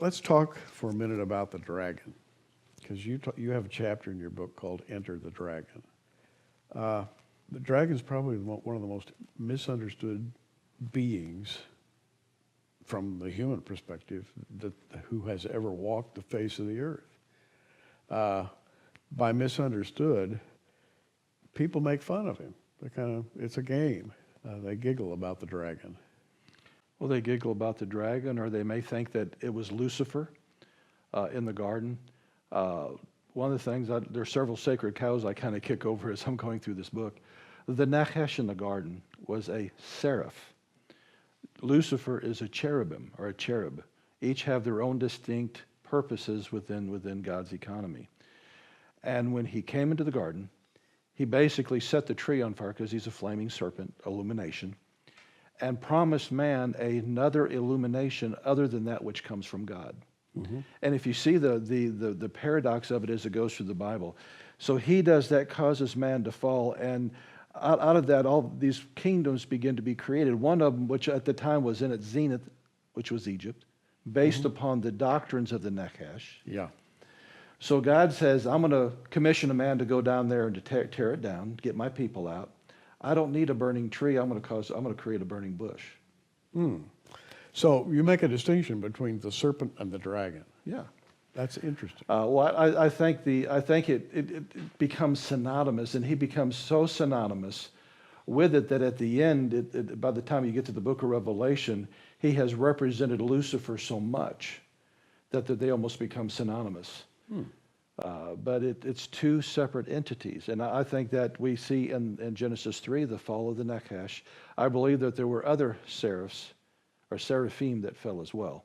Let's talk for a minute about the dragon, because you have a chapter in your book called Enter the Dragon. The dragon is probably one of the most misunderstood beings from the human perspective who has ever walked the face of the earth. By misunderstood, people make fun of him. It's a game. They giggle about the dragon. Well, they giggle about the dragon, or they may think that it was Lucifer in the garden. One of the things, there are several sacred cows I kind of kick over as I'm going through this book. The Nachash in the garden was a seraph. Lucifer is a cherubim, or a cherub. Each have their own distinct purposes within God's economy. And when he came into the garden, he basically set the tree on fire because he's a flaming serpent, illumination, and promised man another illumination other than that which comes from God. Mm-hmm. And if you see the paradox of it as it goes through the Bible, so he does that, causes man to fall, and out of that, all these kingdoms begin to be created. One of them, which at the time was in its zenith, which was Egypt, based mm-hmm. upon the doctrines of the Nachash. Yeah. So God says, I'm going to commission a man to go down there and to tear it down, get my people out. I don't need a burning tree. I'm going to create a burning bush. So you make a distinction between the serpent and the dragon. Yeah. That's interesting. Well, I think it becomes synonymous, and he becomes so synonymous with it that at the end, by the time you get to the book of Revelation, he has represented Lucifer so much that they almost become synonymous. But it's two separate entities, and I think that we see in Genesis 3 the fall of the Nachash. I believe that there were other seraphs or seraphim that fell as well.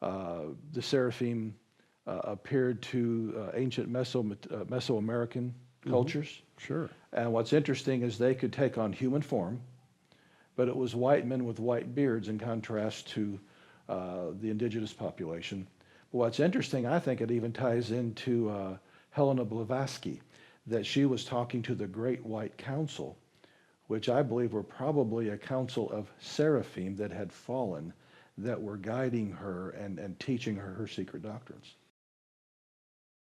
The seraphim appeared to ancient Mesoamerican cultures. Sure. And what's interesting is they could take on human form, but it was white men with white beards in contrast to the indigenous population. What's interesting, I think it even ties into Helena Blavatsky, that she was talking to the Great White Council, which I believe were probably a council of seraphim that had fallen, that were guiding her and teaching her secret doctrines.